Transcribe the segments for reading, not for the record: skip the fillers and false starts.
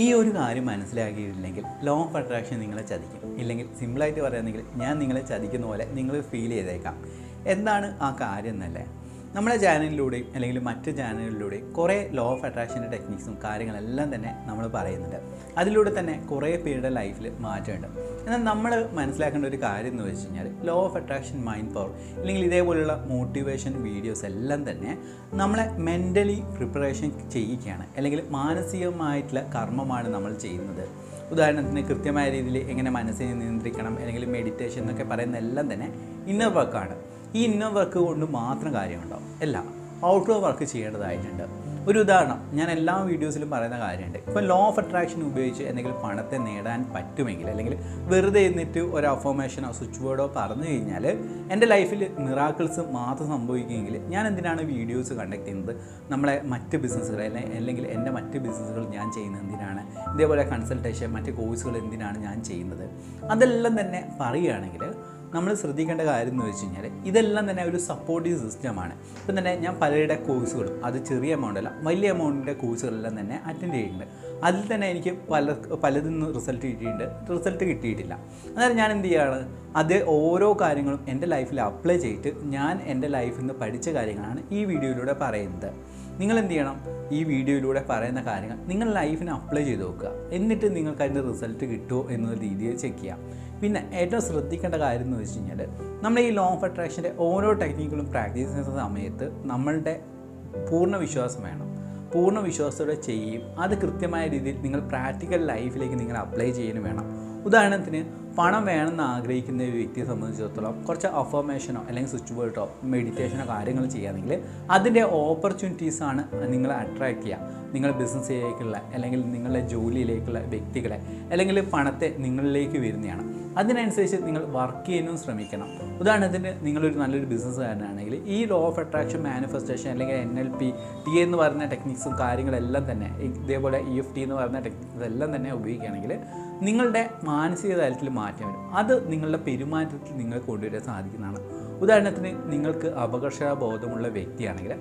ഈ ഒരു കാര്യം മനസ്സിലാക്കിയിട്ടില്ലെങ്കിൽ ലോ ഓഫ് അട്രാക്ഷൻ നിങ്ങളെ ചതിക്കും. ഇല്ലെങ്കിൽ സിമ്പിളായിട്ട് പറയുകയാണെങ്കിൽ ഞാൻ നിങ്ങളെ ചതിക്കുന്ന പോലെ നിങ്ങൾ ഫീൽ ചെയ്തേക്കാം. എന്താണ് ആ കാര്യം എന്നല്ലേ, നമ്മുടെ ചാനലിലൂടെയും അല്ലെങ്കിൽ മറ്റ് ചാനലുകളിലൂടെയും കുറേ ലോ ഓഫ് അട്രാക്ഷൻ്റെ ടെക്നിക്സും കാര്യങ്ങളെല്ലാം തന്നെ നമ്മൾ പറയുന്നുണ്ട്. അതിലൂടെ തന്നെ കുറേ പേരുടെ ലൈഫിൽ മാറ്റമുണ്ട്. എന്നാൽ നമ്മൾ മനസ്സിലാക്കേണ്ട ഒരു കാര്യം എന്ന് വെച്ച് കഴിഞ്ഞാൽ law of attraction, mind power അല്ലെങ്കിൽ ഇതേപോലുള്ള മോട്ടിവേഷൻ വീഡിയോസ് എല്ലാം തന്നെ നമ്മളെ മെൻ്റലി പ്രിപ്പറേഷൻ ചെയ്യിക്കുകയാണ്, അല്ലെങ്കിൽ മാനസികമായിട്ടുള്ള കർമ്മമാണ് നമ്മൾ ചെയ്യുന്നത്. ഉദാഹരണത്തിന് കൃത്യമായ രീതിയിൽ എങ്ങനെ മനസ്സിനെ നിയന്ത്രിക്കണം, അല്ലെങ്കിൽ മെഡിറ്റേഷൻ എന്നൊക്കെ പറയുന്ന എല്ലാം തന്നെ ഇന്നർ വർക്കാണ്. ഈ ഇന്നർ വർക്ക് കൊണ്ട് മാത്രം കാര്യമുണ്ടാവും, അല്ല, ഔട്ട്ഡോർ വർക്ക് ചെയ്യേണ്ടതായിട്ടുണ്ട്. ഒരു ഉദാഹരണം ഞാൻ എല്ലാ വീഡിയോസിലും പറയുന്ന കാര്യമുണ്ട്. ഇപ്പോൾ ലോ ഓഫ് അട്രാക്ഷൻ ഉപയോഗിച്ച് എന്തെങ്കിലും പണത്തെ നേടാൻ പറ്റുമെങ്കിൽ, അല്ലെങ്കിൽ വെറുതെ ഇരുന്നിട്ട് ഒരു അഫർമേഷനോ സ്വിച്ച് ബോർഡോ പറഞ്ഞു കഴിഞ്ഞാൽ എൻ്റെ ലൈഫിൽ മിറാക്കിൾസ് മാത്രം സംഭവിക്കുമെങ്കിൽ ഞാൻ എന്തിനാണ് വീഡിയോസ് കണ്ടക്ട് ചെയ്യുന്നത്? നമ്മളെ മറ്റ് ബിസിനസ്സുകൾ അല്ലെങ്കിൽ എൻ്റെ മറ്റ് ബിസിനസ്സുകൾ ഞാൻ ചെയ്യുന്നത് എന്തിനാണ്? ഇതേപോലെ കൺസൾട്ടേഷൻ, മറ്റ് കോഴ്സുകൾ എന്തിനാണ് ഞാൻ ചെയ്യുന്നത്? അതെല്ലാം തന്നെ പറയുകയാണെങ്കിൽ നമ്മൾ ശ്രദ്ധിക്കേണ്ട കാര്യം എന്ന് വെച്ച് കഴിഞ്ഞാൽ ഇതെല്ലാം തന്നെ ഒരു സപ്പോർട്ടീവ് സിസ്റ്റമാണ്. ഇപ്പം തന്നെ ഞാൻ പലരുടെ കോഴ്സുകളും, അത് ചെറിയ എമൗണ്ട് അല്ല, വലിയ എമൗണ്ടിൻ്റെ കോഴ്സുകളെല്ലാം തന്നെ അറ്റൻഡ് ചെയ്യുന്നുണ്ട്. അതിൽ തന്നെ എനിക്ക് പലതിൽ നിന്ന് റിസൾട്ട് കിട്ടിയിട്ടില്ല. അതായത് ഞാൻ എന്ത് ചെയ്യുകയാണ്, അത് ഓരോ കാര്യങ്ങളും എൻ്റെ ലൈഫിൽ അപ്ലൈ ചെയ്തിട്ട് ഞാൻ എൻ്റെ ലൈഫിൽ നിന്ന് പഠിച്ച കാര്യങ്ങളാണ് ഈ വീഡിയോയിലൂടെ പറയുന്നത്. നിങ്ങൾ എന്ത് ചെയ്യണം, ഈ വീഡിയോയിലൂടെ പറയുന്ന കാര്യങ്ങൾ നിങ്ങൾ ലൈഫിന് അപ്ലൈ ചെയ്ത് നോക്കുക. എന്നിട്ട് നിങ്ങൾക്ക് അതിൻ്റെ റിസൾട്ട് കിട്ടുമോ എന്ന രീതിയിൽ ചെക്ക് ചെയ്യാം. പിന്നെ ഏറ്റവും ശ്രദ്ധിക്കേണ്ട കാര്യം എന്ന് വെച്ച് കഴിഞ്ഞാൽ നമ്മൾ ഈ ലോ ഓഫ് അട്രാക്ഷൻ്റെ ഓരോ ടെക്നിക്കുകളും പ്രാക്ടീസ് ചെയ്യുന്ന സമയത്ത് നമ്മളുടെ പൂർണ്ണ വിശ്വാസം വേണം. പൂർണ്ണ വിശ്വാസത്തോടെ ചെയ്യും. അത് കൃത്യമായ രീതിയിൽ നിങ്ങൾ പ്രാക്ടിക്കൽ ലൈഫിലേക്ക് നിങ്ങൾ അപ്ലൈ ചെയ്യാനും വേണം. ഉദാഹരണത്തിന് പണം വേണമെന്ന് ആഗ്രഹിക്കുന്ന ഒരു വ്യക്തിയെ സംബന്ധിച്ചിടത്തോളം കുറച്ച് അഫർമേഷനോ അല്ലെങ്കിൽ സ്വിച്ച് ബോർഡോ മെഡിറ്റേഷനോ കാര്യങ്ങൾ ചെയ്യുകയാണെങ്കിൽ അതിൻ്റെ ഓപ്പർച്യൂണിറ്റീസാണ് നിങ്ങളെ അട്രാക്റ്റ് ചെയ്യുക. നിങ്ങൾ ബിസിനസ്സിലേക്കുള്ള അല്ലെങ്കിൽ നിങ്ങളുടെ ജോലിയിലേക്കുള്ള വ്യക്തികളെ അല്ലെങ്കിൽ പണത്തെ നിങ്ങളിലേക്ക് വരുന്നതാണ്. അതിനനുസരിച്ച് നിങ്ങൾ വർക്ക് ചെയ്യാനും ശ്രമിക്കണം. ഉദാഹരണത്തിന് നിങ്ങളൊരു നല്ലൊരു ബിസിനസ്സുകാരനാണെങ്കിൽ ഈ ലോ ഓഫ് അട്രാക്ഷൻ, മാനിഫെസ്റ്റേഷൻ അല്ലെങ്കിൽ NLP, TA എന്ന് പറയുന്ന ടെക്നിക്സും കാര്യങ്ങളെല്ലാം തന്നെ, ഇതേപോലെ EFT എന്ന് പറയുന്ന ടെക്നിക്സ് എല്ലാം തന്നെ ഉപയോഗിക്കുകയാണെങ്കിൽ നിങ്ങളുടെ മാനസിക തലത്തിൽ മാറ്റം വരും. അത് നിങ്ങളുടെ പെരുമാറ്റത്തിൽ നിങ്ങൾക്ക് കൊണ്ടുവരാൻ സാധിക്കുന്നതാണ്. ഉദാഹരണത്തിന് നിങ്ങൾക്ക് അപകർഷബോധമുള്ള വ്യക്തിയാണെങ്കിൽ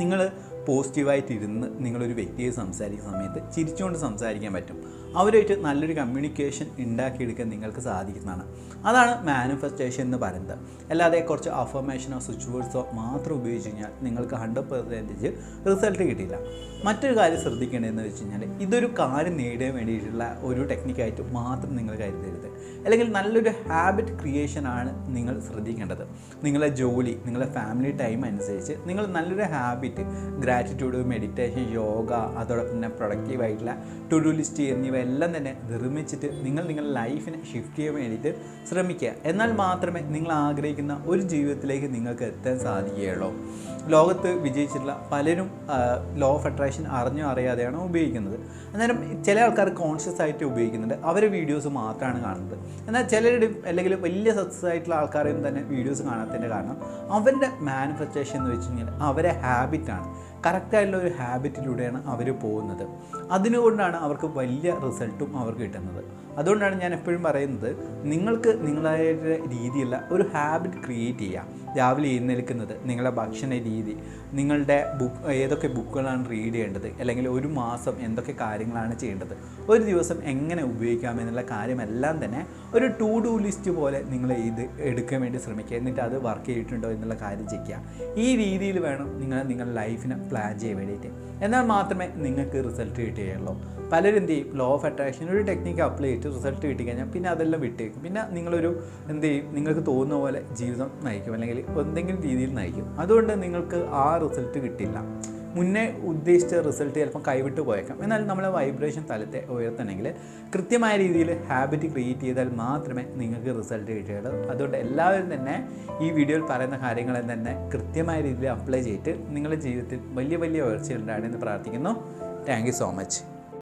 നിങ്ങൾ പോസിറ്റീവായിട്ടിരുന്ന് നിങ്ങളൊരു വ്യക്തിയെ സംസാരിക്കുന്ന സമയത്ത് ചിരിച്ചുകൊണ്ട് സംസാരിക്കാൻ പറ്റും. അവരുമായിട്ട് നല്ലൊരു കമ്മ്യൂണിക്കേഷൻ ഉണ്ടാക്കിയെടുക്കാൻ നിങ്ങൾക്ക് സാധിക്കുന്നതാണ്. അതാണ് മാനിഫെസ്റ്റേഷൻ എന്ന് പറയുന്നത്. അല്ലാതെ കുറച്ച് അഫർമേഷനോ സ്വിച്ച് ബോർഡ്സോ മാത്രം ഉപയോഗിച്ച് കഴിഞ്ഞാൽ നിങ്ങൾക്ക് 100% റിസൾട്ട് കിട്ടില്ല. മറ്റൊരു കാര്യം ശ്രദ്ധിക്കേണ്ടതെന്ന് വെച്ച് കഴിഞ്ഞാൽ ഇതൊരു കാര്യം നേടാൻ വേണ്ടിയിട്ടുള്ള ഒരു ടെക്നിക്കായിട്ട് മാത്രം നിങ്ങൾ കരുതരുത്. അല്ലെങ്കിൽ നല്ലൊരു ഹാബിറ്റ് ക്രിയേഷനാണ് നിങ്ങൾ ശ്രദ്ധിക്കേണ്ടത്. നിങ്ങളുടെ ജോലി, നിങ്ങളുടെ ഫാമിലി ടൈം അനുസരിച്ച് നിങ്ങൾ നല്ലൊരു ഹാബിറ്റ്, ഗ്രാറ്റിറ്റ്യൂഡ്, മെഡിറ്റേഷൻ, യോഗ, അതോടൊപ്പം തന്നെ പ്രൊഡക്റ്റീവായിട്ടുള്ള ടു ഡു ലിസ്റ്റ് എന്നിവയെല്ലാം തന്നെ നിർമ്മിച്ചിട്ട് നിങ്ങളുടെ ലൈഫിനെ ഷിഫ്റ്റ് ചെയ്യാൻ വേണ്ടിയിട്ട് ശ്രമിക്കുക. എന്നാൽ മാത്രമേ നിങ്ങൾ ആഗ്രഹിക്കുന്ന ഒരു ജീവിതത്തിലേക്ക് നിങ്ങൾക്ക് എത്താൻ സാധിക്കുകയുള്ളൂ. ലോകത്ത് വിജയിച്ചിട്ടുള്ള പലരും ലോ ഓഫ് അട്രാക്ഷൻ അറിഞ്ഞോ അറിയാതെയാണ് ഉപയോഗിക്കുന്നത്. അന്നേരം ചില ആൾക്കാർ കോൺഷ്യസ് ആയിട്ട് ഉപയോഗിക്കുന്നുണ്ട്, അവരെ വീഡിയോസ് മാത്രമാണ് കാണുന്നത്. എന്നാൽ ചിലരുടെ അല്ലെങ്കിൽ വലിയ സക്സസ് ആയിട്ടുള്ള ആൾക്കാരെയും തന്നെ വീഡിയോസ് കാണാത്തതിൻ്റെ കാരണം അവരുടെ മാനിഫെസ്റ്റേഷൻ എന്ന് വെച്ച് കഴിഞ്ഞാൽ അവരെ ഹാബിറ്റാണ്. കറക്റ്റായിട്ടുള്ള ഒരു ഹാബിറ്റിലൂടെയാണ് അവർ പോകുന്നത്. അതിനുകൊണ്ടാണ് അവർക്ക് വലിയ റിസൾട്ടും അവർക്ക് കിട്ടുന്നത്. അതുകൊണ്ടാണ് ഞാൻ എപ്പോഴും പറയുന്നത്, നിങ്ങൾക്ക് നിങ്ങളായ രീതിയിലുള്ള ഒരു ഹാബിറ്റ് ക്രിയേറ്റ് ചെയ്യുക. രാവിലെ എഴുന്നേൽക്കുന്നത്, നിങ്ങളുടെ ഭക്ഷണ രീതി, നിങ്ങളുടെ ഏതൊക്കെ ബുക്കുകളാണ് റീഡ് ചെയ്യേണ്ടത്, അല്ലെങ്കിൽ ഒരു മാസം എന്തൊക്കെ കാര്യങ്ങളാണ് ചെയ്യേണ്ടത്, ഒരു ദിവസം എങ്ങനെ ഉപയോഗിക്കാമെന്നുള്ള കാര്യമെല്ലാം തന്നെ ഒരു ടു ഡു ലിസ്റ്റ് പോലെ നിങ്ങൾ ഇത് എടുക്കാൻ വേണ്ടി ശ്രമിക്കുക. എന്നിട്ട് അത് വർക്ക് ചെയ്തിട്ടുണ്ടോ എന്നുള്ള കാര്യം ചെക്ക് ചെയ്യുക. ഈ രീതിയിൽ വേണം നിങ്ങളുടെ ലൈഫിനെ പ്ലാൻ ചെയ്യാൻ വേണ്ടിയിട്ട്. എന്നാൽ മാത്രമേ നിങ്ങൾക്ക് റിസൾട്ട് കിട്ടുകയുള്ളൂ. പലരും എന്ത് ചെയ്യും, ലോ ഓഫ് അട്രാക്ഷൻ ഒരു ടെക്നിക്ക് അപ്ലൈ ചെയ്തിട്ട് റിസൾട്ട് കിട്ടിക്കഴിഞ്ഞാൽ പിന്നെ അതെല്ലാം വിട്ടേക്കും. പിന്നെ നിങ്ങളൊരു എന്ത് ചെയ്യും, നിങ്ങൾക്ക് തോന്നുന്ന പോലെ ജീവിതം നയിക്കും, അല്ലെങ്കിൽ എന്തെങ്കിലും രീതിയിൽ നയിക്കും. അതുകൊണ്ട് നിങ്ങൾക്ക് ആ റിസൾട്ട് കിട്ടില്ല. മുന്നേ ഉദ്ദേശിച്ച റിസൾട്ട് ചിലപ്പം കൈവിട്ട് പോയേക്കാം. എന്നാൽ നമ്മളെ വൈബ്രേഷൻ തലത്തെ ഉയർത്തണമെങ്കിൽ കൃത്യമായ രീതിയിൽ ഹാബിറ്റ് ക്രിയേറ്റ് ചെയ്താൽ മാത്രമേ നിങ്ങൾക്ക് റിസൾട്ട് കിട്ടുകയുള്ളൂ. അതുകൊണ്ട് എല്ലാവരും തന്നെ ഈ വീഡിയോയിൽ പറയുന്ന കാര്യങ്ങളെല്ലാം തന്നെ കൃത്യമായ രീതിയിൽ അപ്ലൈ ചെയ്തിട്ട് നിങ്ങളുടെ ജീവിതത്തിൽ വലിയ വലിയ ഉയർച്ചയുണ്ടാകണമെന്ന് പ്രാർത്ഥിക്കുന്നു. Thank you so much.